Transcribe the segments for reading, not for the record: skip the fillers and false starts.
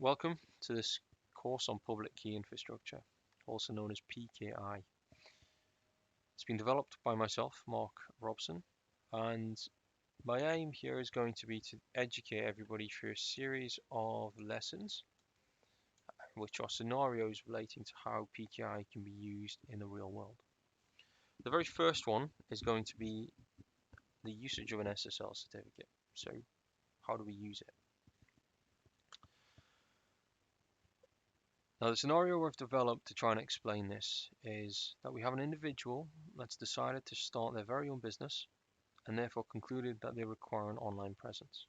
Welcome to this course on public key infrastructure, also known as PKI. It's been developed by myself, Mark Robson, and my aim here is going to be to educate everybody through a series of lessons, which are scenarios relating to how PKI can be used in the real world. The very first one is going to be the usage of an SSL certificate. So, how do we use it? Now, the scenario we've developed to try and explain this is that we have an individual that's decided to start their very own business and therefore concluded that they require an online presence.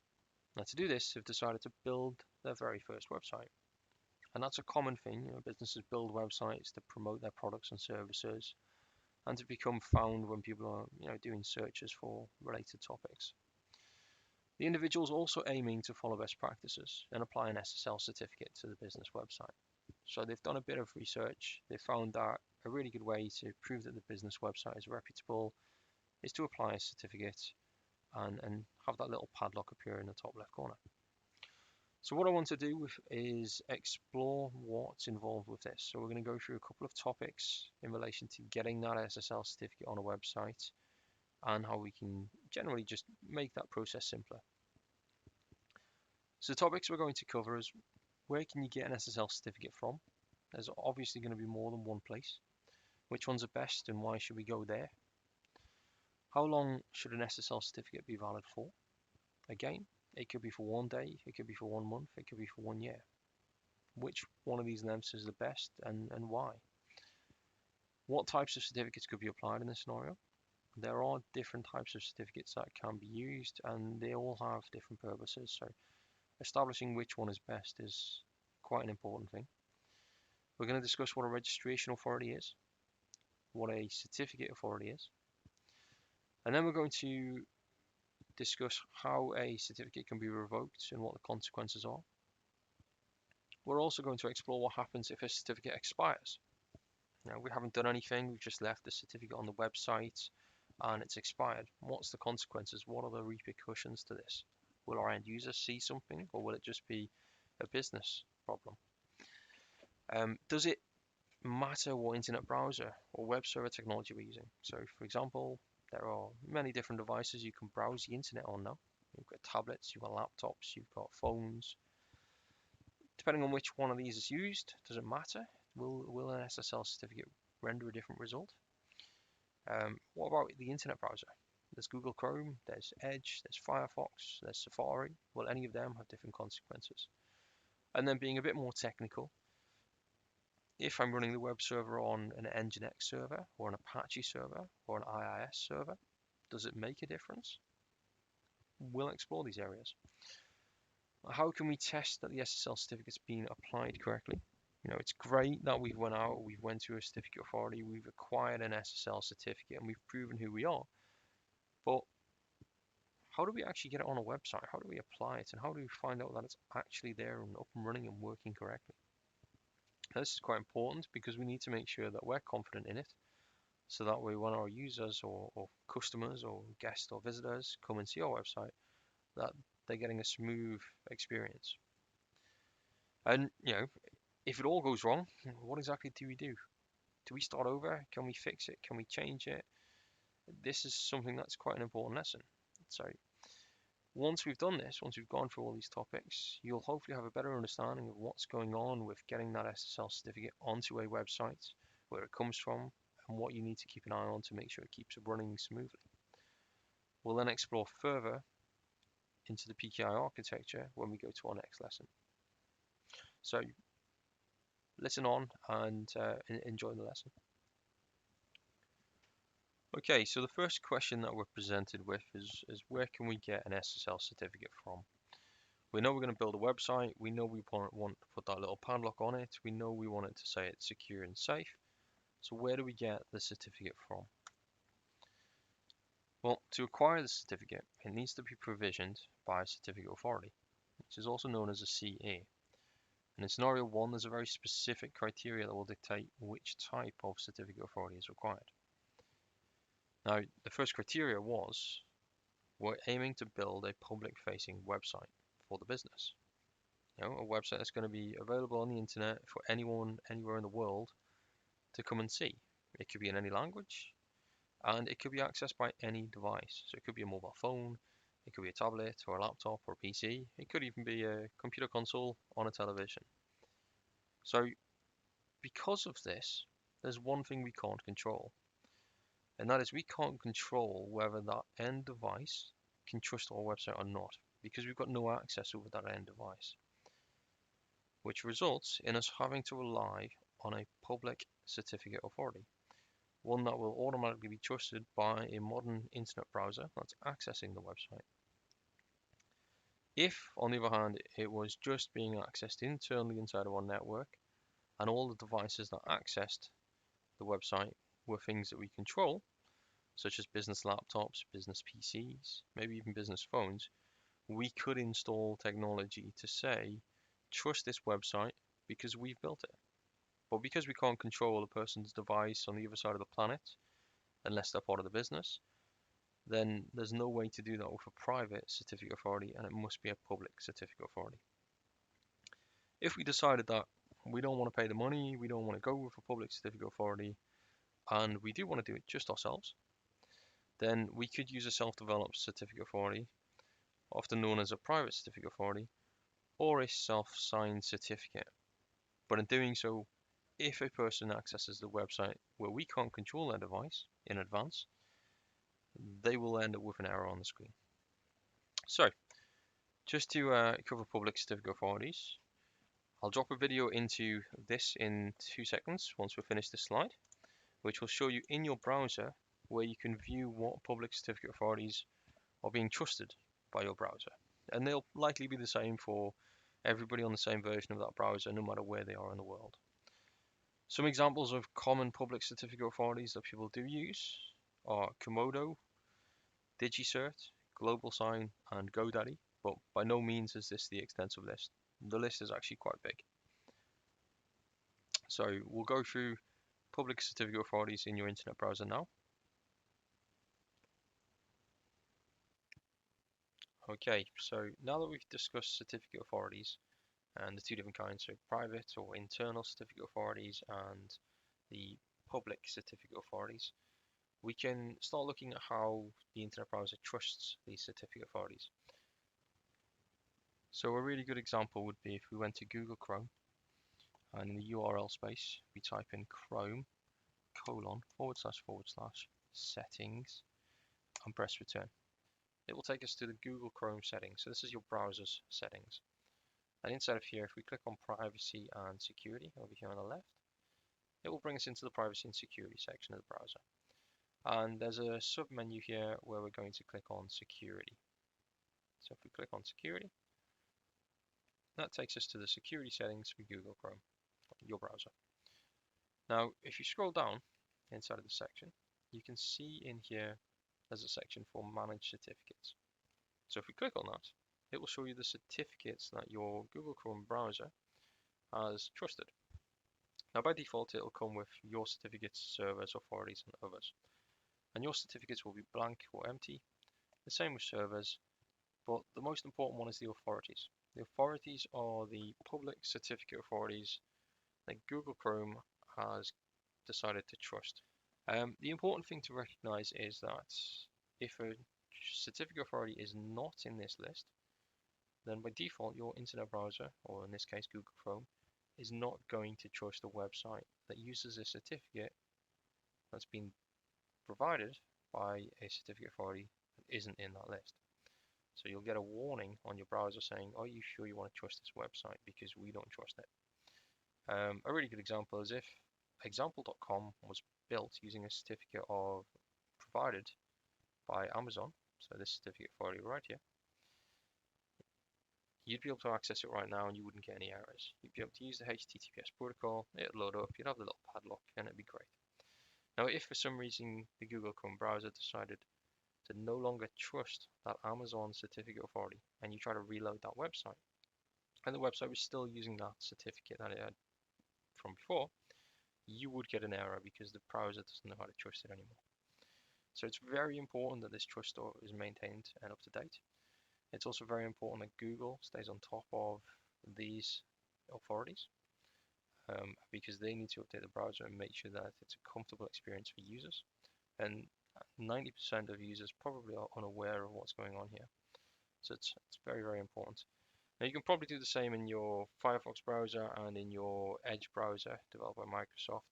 Now, to do this, they've decided to build their very first website. And that's a common thing. Businesses build websites to promote their products and services and to become found when people are doing searches for related topics. The individual is also aiming to follow best practices and apply an SSL certificate to the business website. So they've done a bit of research. They found that a really good way to prove that the business website is reputable is to apply a certificate and have that little padlock appear in the top left corner. So what I want to do is explore what's involved with this. So we're going to go through a couple of topics in relation to getting that SSL certificate on a website and how we can generally just make that process simpler. So the topics we're going to cover is where can you get an SSL certificate from? There's obviously going to be more than one place. Which one's the best and why should we go there? How long should an SSL certificate be valid for? Again, it could be for 1 day, it could be for 1 month, it could be for 1 year. Which one of these lengths is the best and why? What types of certificates could be applied in this scenario? There are different types of certificates that can be used and they all have different purposes. So establishing which one is best is quite an important thing. We're going to discuss what a registration authority is, what a certificate authority is, and then we're going to discuss how a certificate can be revoked and what the consequences are. We're also going to explore what happens if a certificate expires. Now, we haven't done anything, we've just left the certificate on the website and it's expired. What's the consequences? What are the repercussions to this? Will our end users see something or will it just be a business problem? Does it matter what internet browser or web server technology we're using? So for example, there are many different devices you can browse the internet on now. You've got tablets, you've got laptops, you've got phones. Depending on which one of these is used, does it matter? Will an SSL certificate render a different result? What about the internet browser? There's Google Chrome, there's Edge, there's Firefox, there's Safari. Will any of them have different consequences? And then being a bit more technical, if I'm running the web server on an Nginx server or an Apache server or an IIS server, does it make a difference? We'll explore these areas. How can we test that the SSL certificate's being applied correctly? It's great that we've went to a certificate authority, we've acquired an SSL certificate and we've proven who we are. But how do we actually get it on a website? How do we apply it? And how do we find out that it's actually there and up and running and working correctly? This is quite important because we need to make sure that we're confident in it. So that way when our users or customers or guests or visitors come and see our website, that they're getting a smooth experience. And, if it all goes wrong, what exactly do we do? Do we start over? Can we fix it? Can we change it? This is something that's quite an important lesson. So once we've done this, once we've gone through all these topics, you'll hopefully have a better understanding of what's going on with getting that SSL certificate onto a website, where it comes from, and what you need to keep an eye on to make sure it keeps running smoothly. We'll then explore further into the PKI architecture when we go to our next lesson. So listen on and enjoy the lesson. Okay, so the first question that we're presented with is where can we get an SSL certificate from? We know we're going to build a website, we know we want to put that little padlock on it, we know we want it to say it's secure and safe. So where do we get the certificate from? Well, to acquire the certificate, it needs to be provisioned by a certificate authority, which is also known as a CA. And in scenario 1, there's a very specific criteria that will dictate which type of certificate authority is required. Now, the first criteria was we're aiming to build a public-facing website for the business. You know, a website that's going to be available on the internet for anyone, anywhere in the world to come and see. It could be in any language, and it could be accessed by any device. So it could be a mobile phone, it could be a tablet or a laptop or a PC. It could even be a computer console on a television. So because of this, there's one thing we can't control, and that is we can't control whether that end device can trust our website or not, because we've got no access over that end device, which results in us having to rely on a public certificate authority, one that will automatically be trusted by a modern internet browser that's accessing the website. If, on the other hand, it was just being accessed internally inside of our network, and all the devices that accessed the website were things that we control, such as business laptops, business PCs, maybe even business phones, we could install technology to say, trust this website because we've built it. But because we can't control a person's device on the other side of the planet, unless they're part of the business, then there's no way to do that with a private certificate authority, and it must be a public certificate authority. If we decided that we don't want to pay the money, we don't want to go with a public certificate authority, and we do want to do it just ourselves, then we could use a self-developed certificate authority, often known as a private certificate authority, or a self-signed certificate. But in doing so, if a person accesses the website where we can't control their device in advance, they will end up with an error on the screen. So, just to cover public certificate authorities, I'll drop a video into this in 2 seconds once we finish this slide, which will show you in your browser where you can view what public certificate authorities are being trusted by your browser. And they'll likely be the same for everybody on the same version of that browser, no matter where they are in the world. Some examples of common public certificate authorities that people do use are Komodo, DigiCert, GlobalSign, and GoDaddy, but by no means is this the extensive list. The list is actually quite big. So we'll go through public certificate authorities in your internet browser now. Okay, so now that we've discussed certificate authorities and the two different kinds, so private or internal certificate authorities and the public certificate authorities, we can start looking at how the internet browser trusts these certificate authorities. So a really good example would be if we went to Google Chrome, and in the URL space we type in Chrome //settings and press return. It will take us to the Google Chrome settings. So this is your browser's settings. And inside of here, if we click on privacy and security over here on the left, it will bring us into the privacy and security section of the browser. And there's a sub menu here where we're going to click on security. So if we click on security, that takes us to the security settings for Google Chrome, your browser. Now, if you scroll down inside of the section, you can see in here there's a section for manage certificates. So if we click on that, it will show you the certificates that your Google Chrome browser has trusted. Now by default, it'll come with your certificates, servers, authorities, and others. And your certificates will be blank or empty, the same with servers, but the most important one is the authorities. The authorities are the public certificate authorities that Google Chrome has decided to trust. The important thing to recognize is that if a certificate authority is not in this list, then by default your internet browser, or in this case Google Chrome, is not going to trust a website that uses a certificate that's been provided by a certificate authority that isn't in that list. So you'll get a warning on your browser saying, are you sure you want to trust this website, because we don't trust it. A really good example is if example.com was built using a certificate provided by Amazon, so this certificate authority right here, you'd be able to access it right now and you wouldn't get any errors. You'd be able to use the HTTPS protocol, it'd load up, you'd have the little padlock, and it'd be great. Now, if for some reason the Google Chrome browser decided to no longer trust that Amazon certificate authority, and you try to reload that website, and the website was still using that certificate that it had from before, you would get an error because the browser doesn't know how to trust it anymore. So it's very important that this trust store is maintained and up to date. It's also very important that Google stays on top of these authorities because they need to update the browser and make sure that it's a comfortable experience for users. And 90% of users probably are unaware of what's going on here. So it's very, very important. Now you can probably do the same in your Firefox browser and in your Edge browser developed by Microsoft.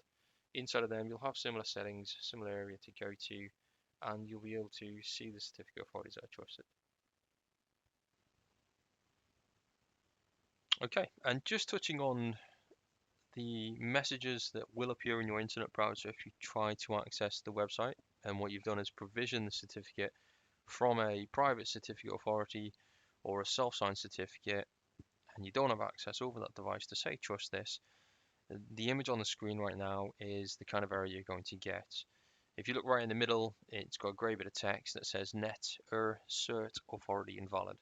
Inside of them, you'll have similar settings, similar area to go to, and you'll be able to see the certificate authorities that are trusted. Okay, and just touching on the messages that will appear in your internet browser if you try to access the website, and what you've done is provision the certificate from a private certificate authority or a self-signed certificate, and you don't have access over that device to say trust this. The image on the screen right now is the kind of error you're going to get. If you look right in the middle, it's got a grey bit of text that says net cert authority invalid,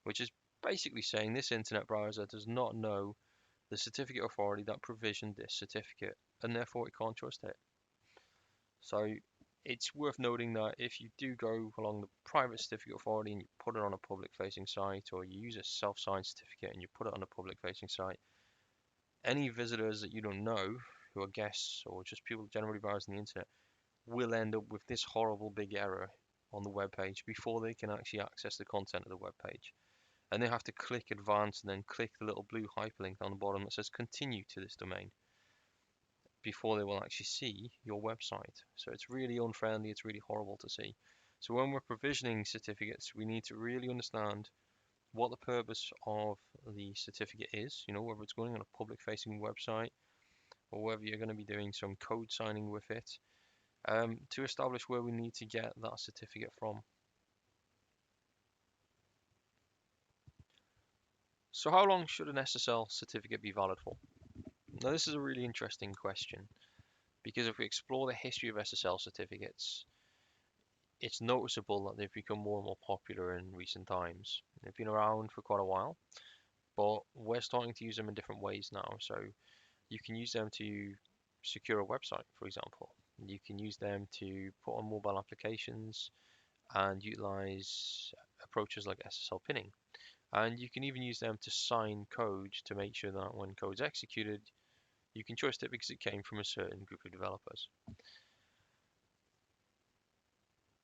which is basically saying this internet browser does not know the certificate authority that provisioned this certificate, and therefore it can't trust it. So it's worth noting that if you do go along the private certificate authority and you put it on a public facing site, or you use a self-signed certificate and you put it on a public facing site, any visitors that you don't know, who are guests or just people generally browsing the internet, will end up with this horrible big error on the web page before they can actually access the content of the web page. And they have to click advanced and then click the little blue hyperlink on the bottom that says continue to this domain before they will actually see your website. So it's really unfriendly, it's really horrible to see. So when we're provisioning certificates, we need to really understand what the purpose of the certificate is, whether it's going on a public facing website or whether you're going to be doing some code signing with it, to establish where we need to get that certificate from. So how long should an SSL certificate be valid for? Now this is a really interesting question, because if we explore the history of SSL certificates, it's noticeable that they've become more and more popular in recent times. They've been around for quite a while, but we're starting to use them in different ways now. So you can use them to secure a website, for example. You can use them to put on mobile applications and utilize approaches like SSL pinning. And you can even use them to sign code to make sure that when code's executed, you can trust it because it came from a certain group of developers.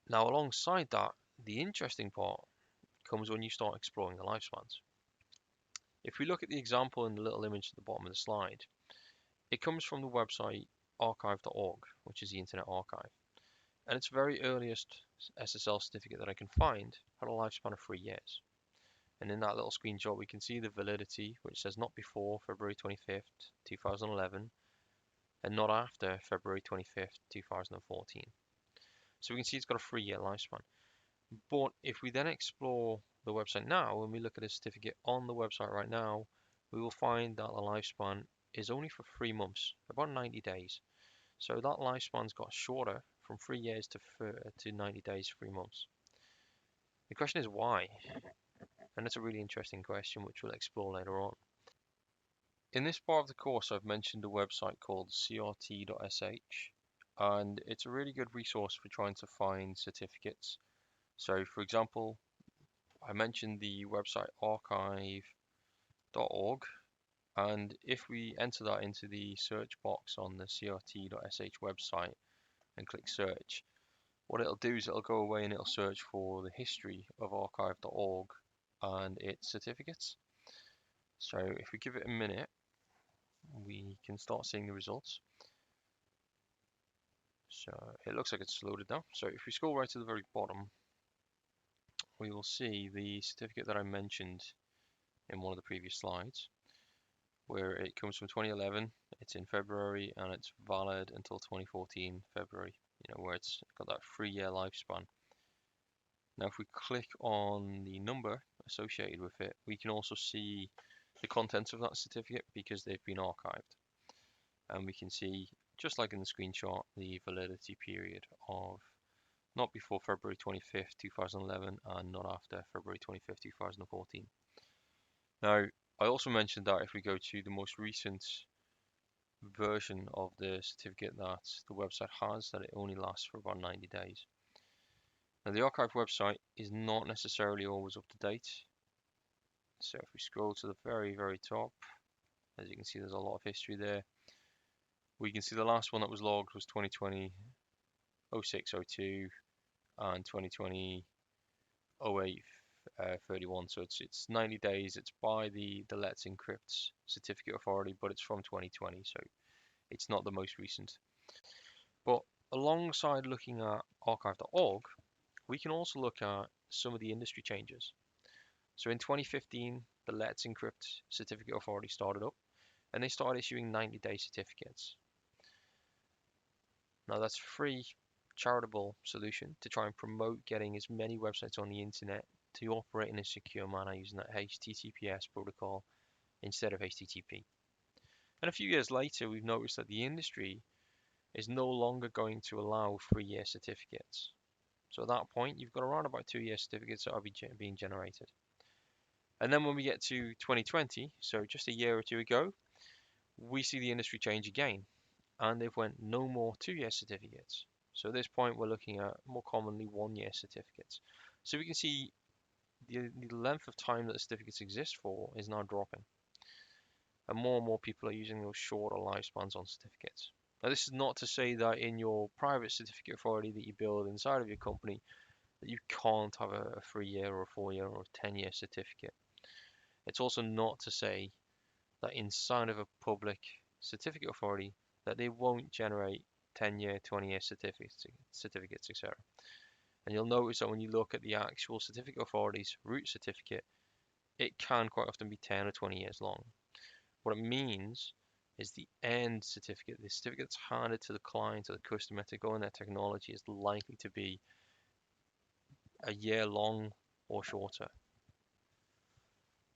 Now, alongside that, the interesting part comes when you start exploring the lifespans. If we look at the example in the little image at the bottom of the slide, it comes from the website archive.org, which is the Internet Archive. And its very earliest SSL certificate that I can find had a lifespan of 3 years. And in that little screenshot, we can see the validity, which says not before February 25th, 2011, and not after February 25th, 2014. So we can see it's got a 3-year lifespan. But if we then explore the website now, and we look at a certificate on the website right now, we will find that the lifespan is only for 3 months, about 90 days. So that lifespan's got shorter from 3 years to 90 days, 3 months. The question is why? And it's a really interesting question, which we'll explore later on. In this part of the course, I've mentioned a website called crt.sh, and it's a really good resource for trying to find certificates. So, for example, I mentioned the website archive.org, and if we enter that into the search box on the crt.sh website and click search, what it'll do is it'll go away and it'll search for the history of archive.org and its certificates. So if we give it a minute, we can start seeing the results. So it looks like it's loaded now. So if we scroll right to the very bottom, we will see the certificate that I mentioned in one of the previous slides, where it comes from 2011, it's in February, and it's valid until 2014 February, where it's got that 3-year lifespan. Now if we click on the number associated with it, we can also see the contents of that certificate because they've been archived. And we can see, just like in the screenshot, the validity period of not before February 25th, 2011 and not after February 25th, 2014. Now, I also mentioned that if we go to the most recent version of the certificate that the website has, that it only lasts for about 90 days. Now, the archive website is not necessarily always up to date. So if we scroll to the very top, as you can see, there's a lot of history there. We can see the last one that was logged was 2020 0602 and 2020 08 31. So it's 90 days. It's by the Let's Encrypt certificate authority, but it's from 2020, so it's not the most recent. But alongside looking at archive.org, we can also look at some of the industry changes. So in 2015, the Let's Encrypt certificate authority started up, and they started issuing 90-day certificates. Now that's a free charitable solution to try and promote getting as many websites on the internet to operate in a secure manner using that HTTPS protocol instead of HTTP. And a few years later, we've noticed that the industry is no longer going to allow 3-year certificates. So at that point, you've got around about 2-year certificates that are being generated. And then when we get to 2020, so just a year or two ago, we see the industry change again, and they've went no more 2-year certificates. So at this point, we're looking at more commonly 1-year certificates. So we can see the length of time that the certificates exist for is now dropping. And more people are using those shorter lifespans on certificates. Now, this is not to say that in your private certificate authority that you build inside of your company, that you can't have a 3-year or a 4-year or a 10-year certificate. It's also not to say that inside of a public certificate authority that they won't generate 10-year, 20-year certificates, etc. And you'll notice that when you look at the actual certificate authority's root certificate, it can quite often be 10 or 20 years long. What it means is the end certificate, the certificate that's handed to the client or the customer to go in their technology, is likely to be a year long or shorter.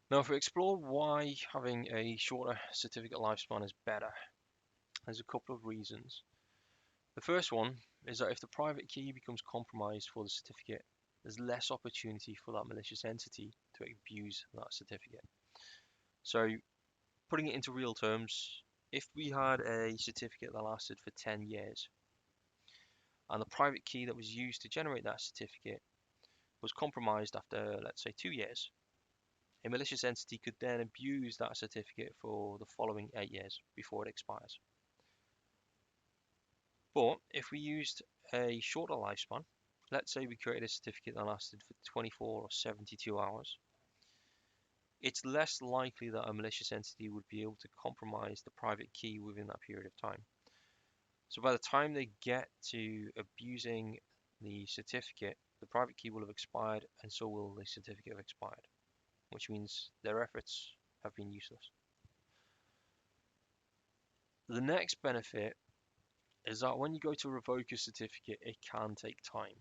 Now, if we explore why having a shorter certificate lifespan is better, there's a couple of reasons. The first one is that if the private key becomes compromised for the certificate, there's less opportunity for that malicious entity to abuse that certificate. So, putting it into real terms, if we had a certificate that lasted for 10 years, and the private key that was used to generate that certificate was compromised after, let's say, 2 years, a malicious entity could then abuse that certificate for the following 8 years before it expires. But if we used a shorter lifespan, let's say we created a certificate that lasted for 24 or 72 hours, it's less likely that a malicious entity would be able to compromise the private key within that period of time. So by the time they get to abusing the certificate, the private key will have expired, and so will the certificate have expired, which means their efforts have been useless. The next benefit is that when you go to revoke a certificate, it can take time.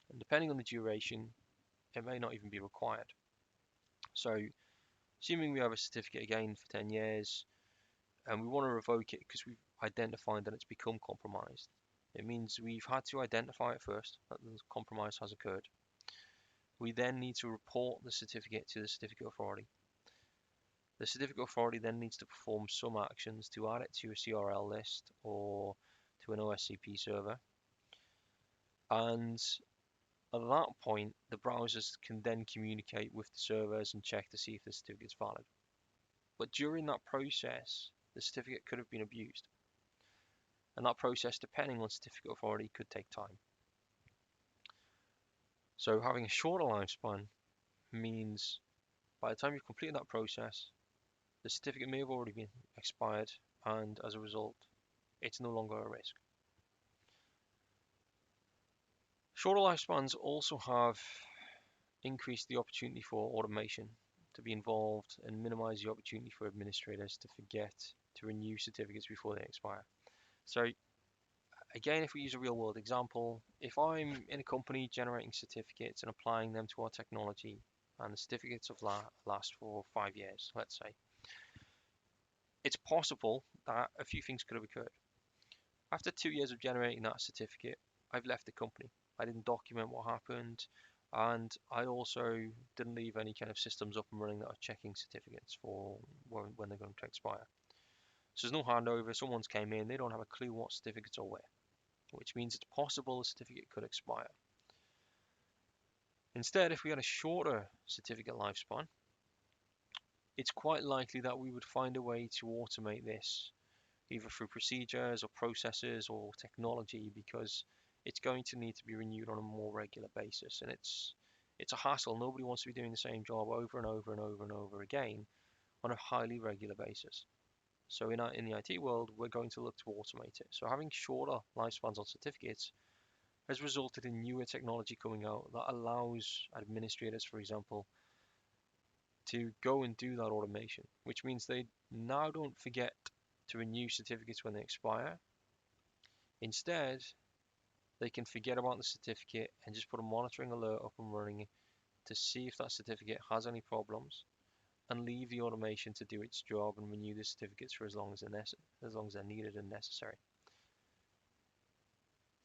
And depending on the duration, it may not even be required. So, assuming we have a certificate again for 10 years, and we want to revoke it because we've identified that it's become compromised. It means we've had to identify it first, that the compromise has occurred. We then need to report the certificate to the certificate authority. The certificate authority then needs to perform some actions to add it to a CRL list or to an OSCP server. And at that point, the browsers can then communicate with the servers and check to see if the certificate is valid. But during that process, the certificate could have been abused. And that process, depending on certificate authority, could take time. So having a shorter lifespan means by the time you've completed that process, the certificate may have already been expired, and as a result, it's no longer a risk. Shorter lifespans also have increased the opportunity for automation to be involved and minimize the opportunity for administrators to forget to renew certificates before they expire. So again, if we use a real world example, if I'm in a company generating certificates and applying them to our technology, and the certificates of last for 5 years, let's say, it's possible that a few things could have occurred. After 2 years of generating that certificate, I've left the company. I didn't document what happened, and I also didn't leave any kind of systems up and running that are checking certificates for when they're going to expire. So there's no handover, someone's came in, they don't have a clue what certificates are where, which means it's possible the certificate could expire. Instead, if we had a shorter certificate lifespan, it's quite likely that we would find a way to automate this, either through procedures or processes or technology, because it's going to need to be renewed on a more regular basis. And it's a hassle. Nobody wants to be doing the same job over and over and over and over again on a highly regular basis. So in the IT world, we're going to look to automate it. So having shorter lifespans on certificates has resulted in newer technology coming out that allows administrators, for example, to go and do that automation, which means they now don't forget to renew certificates when they expire. Instead, they can forget about the certificate and just put a monitoring alert up and running to see if that certificate has any problems, and leave the automation to do its job and renew the certificates for as long as they're needed and necessary.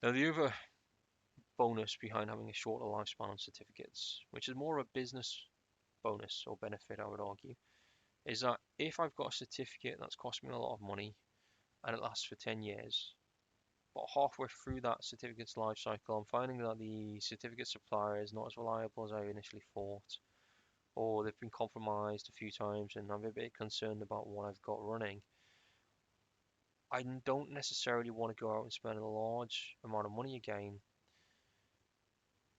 Now, the other bonus behind having a shorter lifespan on certificates, which is more of a business bonus or benefit, I would argue, is that if I've got a certificate that's cost me a lot of money and it lasts for 10 years, but halfway through that certificate's life cycle, I'm finding that the certificate supplier is not as reliable as I initially thought, or they've been compromised a few times and I'm a bit concerned about what I've got running. I don't necessarily want to go out and spend a large amount of money again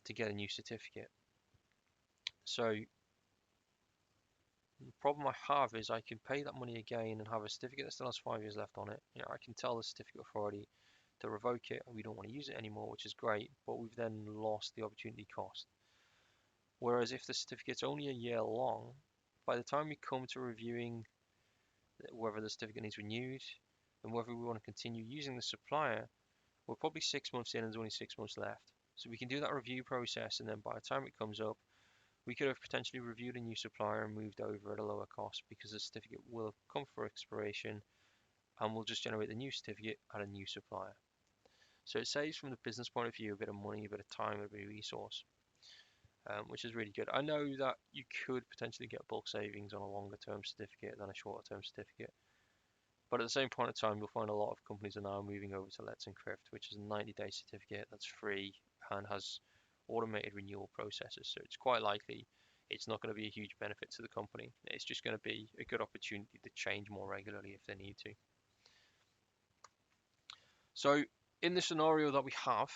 to get a new certificate. So the problem I have is I can pay that money again and have a certificate that still has 5 years left on it. I can tell the certificate authority to revoke it and we don't want to use it anymore, which is great, but we've then lost the opportunity cost. Whereas if the certificate's only a year long, by the time we come to reviewing whether the certificate needs renewed and whether we want to continue using the supplier, we're probably 6 months in and there's only 6 months left. So we can do that review process, and then by the time it comes up, we could have potentially reviewed a new supplier and moved over at a lower cost, because the certificate will have come for expiration and we'll just generate the new certificate at a new supplier. So it saves, from the business point of view, a bit of money, a bit of time, a bit of resource, which is really good. I know that you could potentially get bulk savings on a longer term certificate than a shorter term certificate. But at the same point in time, you'll find a lot of companies are now moving over to Let's Encrypt, which is a 90-day certificate that's free and has automated renewal processes. So it's quite likely it's not going to be a huge benefit to the company. It's just going to be a good opportunity to change more regularly if they need to. So in the scenario that we have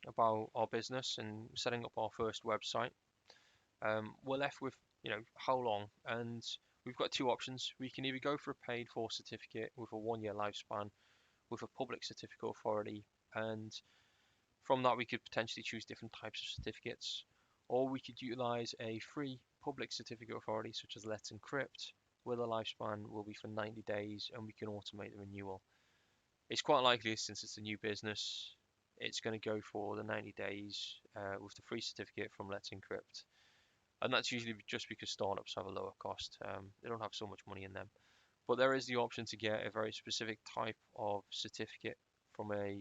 about our business and setting up our first website, we're left with, how long? And we've got two options. We can either go for a paid for certificate with a 1 year lifespan with a public certificate authority, and from that we could potentially choose different types of certificates, or we could utilize a free public certificate authority such as Let's Encrypt, where the lifespan will be for 90 days and we can automate the renewal. It's quite likely, since it's a new business, it's going to go for the 90 days with the free certificate from Let's Encrypt. And that's usually just because startups have a lower cost. They don't have so much money in them. But there is the option to get a very specific type of certificate from a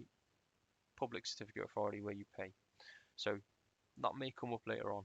public certificate authority where you pay. So that may come up later on.